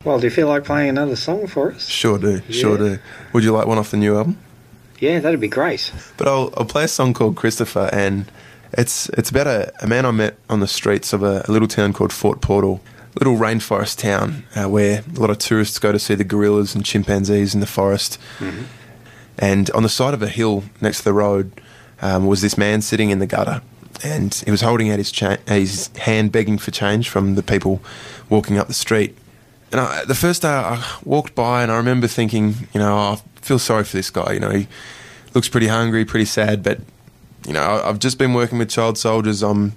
Well, do you feel like playing another song for us? Sure do. Would you like one off the new album? Yeah, that'd be great. But I'll play a song called Christopher, and it's about a man I met on the streets of a little town called Fort Portal, a little rainforest town where a lot of tourists go to see the gorillas and chimpanzees in the forest. Mm-hmm. And on the side of a hill next to the road was this man sitting in the gutter, and he was holding out his hand begging for change from the people walking up the street. And the first day I walked by and I remember thinking, I feel sorry for this guy. He looks pretty hungry, pretty sad, but, I've just been working with child soldiers. I'm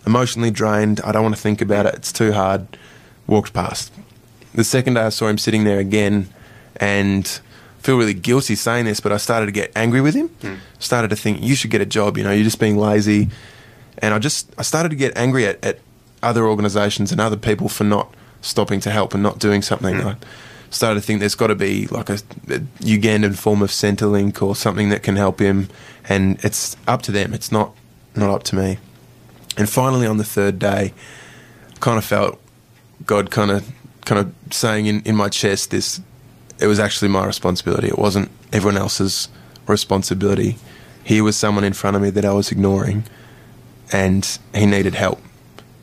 emotionally drained. I don't want to think about it. It's too hard. Walked past. The second day I saw him sitting there again, and I feel really guilty saying this, but I started to get angry with him. Started to think, you should get a job, you're just being lazy. And I started to get angry at other organisations and other people for not stopping to help and not doing something. I started to think there's got to be like a Ugandan form of Centrelink or something that can help him, and it's up to them. It's not up to me. And finally, on the third day, I kind of felt God kind of saying in my chest this: it was actually my responsibility. It wasn't everyone else's responsibility. Here was someone in front of me that I was ignoring, and he needed help,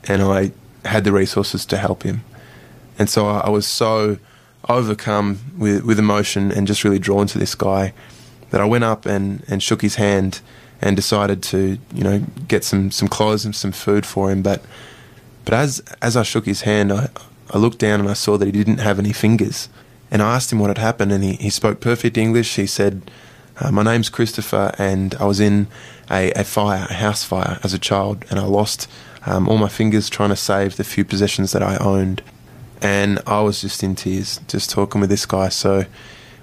and I had the resources to help him. And so I was so overcome with emotion and just really drawn to this guy that I went up and shook his hand and decided to, get some clothes and some food for him. But as I shook his hand, I looked down and I saw that he didn't have any fingers. And I asked him what had happened, and he spoke perfect English. He said, my name's Christopher, and I was in a house fire as a child, and I lost all my fingers trying to save the few possessions that I owned. And I was just in tears, just talking with this guy. So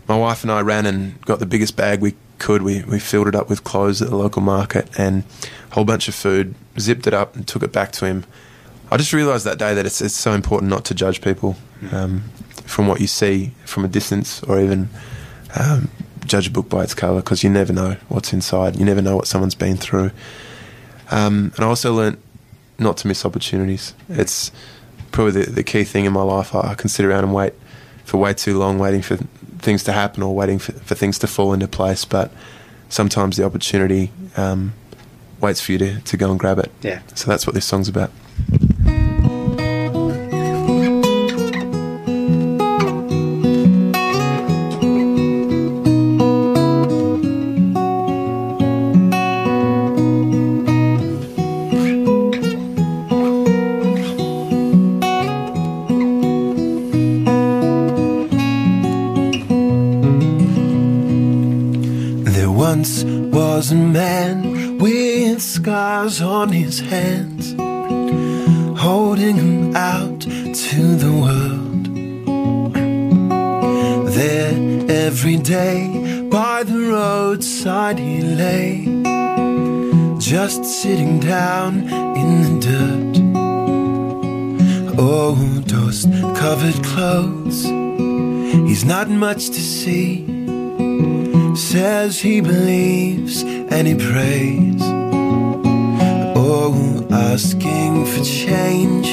my wife and I ran and got the biggest bag we could. We filled it up with clothes at the local market and a whole bunch of food, zipped it up and took it back to him. I just realised that day that it's so important not to judge people from what you see from a distance, or even judge a book by its cover, because you never know what's inside. You never know what someone's been through. And I also learnt not to miss opportunities. It's probably the key thing in my life. I can sit around and wait for way too long, waiting for things to happen or waiting for things to fall into place, but sometimes the opportunity waits for you to go and grab it. Yeah. So that's what this song's about. Once was a man with scars on his hands, holding him out to the world. There every day by the roadside he lay, just sitting down in the dirt. Oh, dust-covered clothes, he's not much to see. Says he believes and he prays. Oh, asking for change,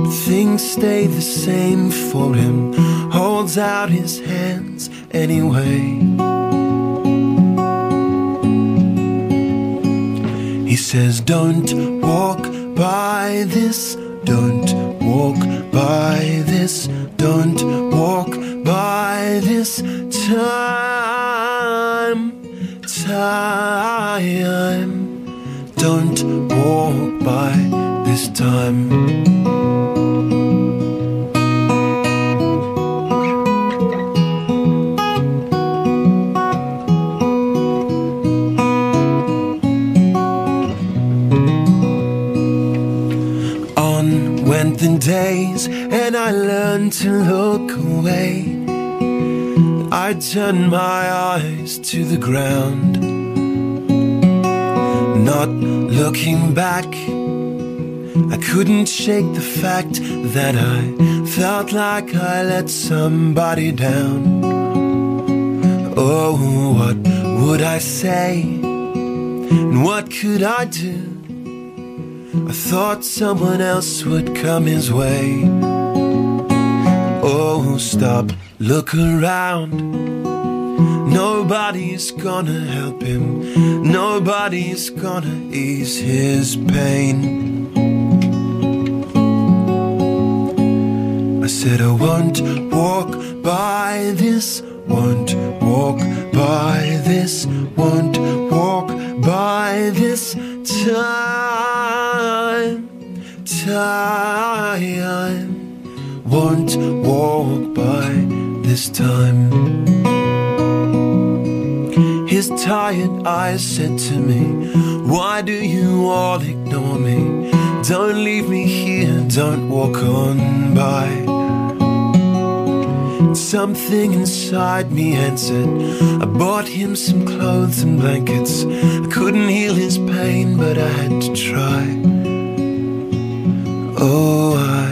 but things stay the same for him. Holds out his hands anyway. He says, don't walk by this, don't walk by this, don't walk by this time, don't walk by this time. On went the days and I learned to look away. I turned my eyes to the ground, not looking back. I couldn't shake the fact that I felt like I let somebody down. Oh, what would I say, and what could I do? I thought someone else would come his way. Oh, stop, look around. Nobody's gonna help him. Nobody's gonna ease his pain. I said I won't walk by this, won't walk by this, won't walk by this time, won't walk by this time. His tired eyes said to me, why do you all ignore me? Don't leave me here, don't walk on by. Something inside me answered. I bought him some clothes and blankets. I couldn't heal his pain, but I had to try. Oh, I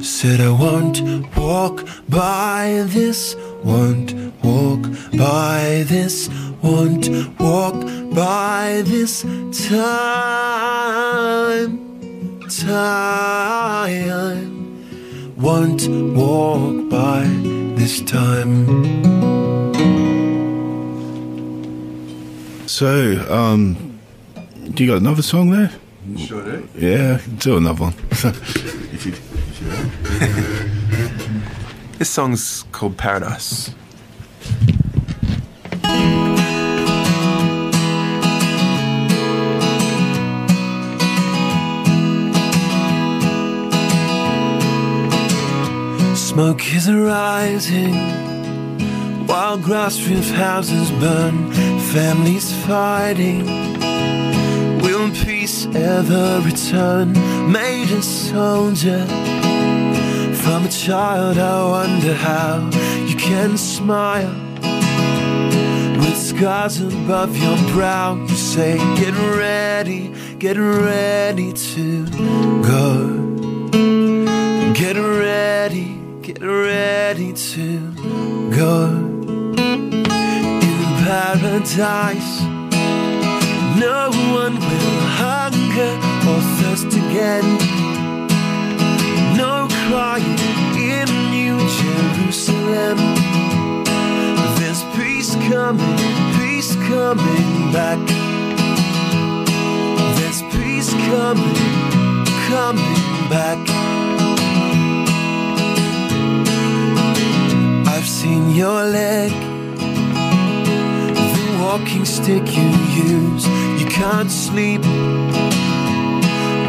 said I won't walk by this, won't walk by this, won't walk by this time, won't walk by this time. So, do you got another song there? Sure do. Yeah, do another one. if you This song's called Paradise. Smoke is arising while grass-roof houses burn, families fighting. Will peace ever return? Made a soldier from a child. I wonder how you can smile with scars above your brow. You say, get ready to go. Get ready to go. In paradise, no one will hunger or thirst again. No crying in New Jerusalem. There's peace coming back. There's peace coming back. I've seen your leg, the walking stick you use. You can't sleep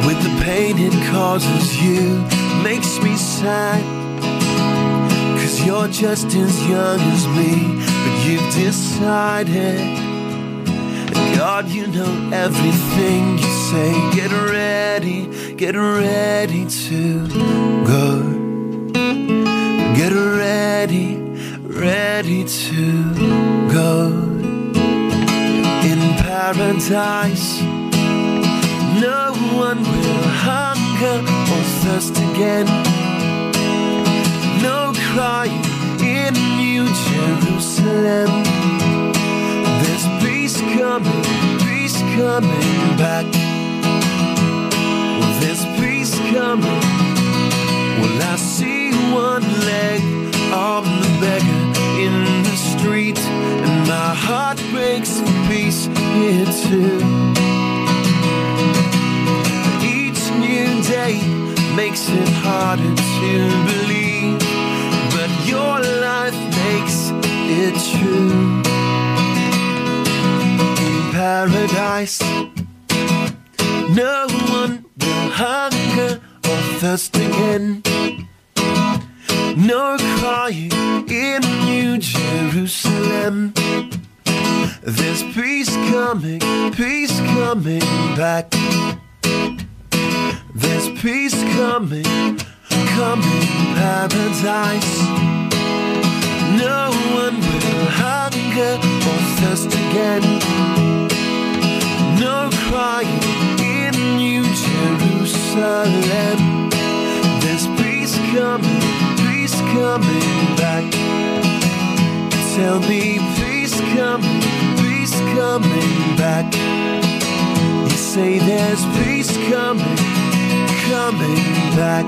with the pain it causes you. Makes me sad, 'cause you're just as young as me. But you've decided, God, you know everything. You say, get ready to go. Get ready to go. In paradise, no one will hunger or thirst again. No crying in New Jerusalem. There's peace coming back. Well, there's peace coming. Well, I see one leg of the beggar in the street, and my heart breaks for peace here too. Each new day makes it harder to believe, but your life makes it true. In paradise, no one will hunger or thirst again. No crying in New Jerusalem. There's peace coming back. There's peace coming paradise. No one will hunger or thirst again. No crying in New Jerusalem. There's peace coming back. Tell me, peace coming back. You say there's peace coming back.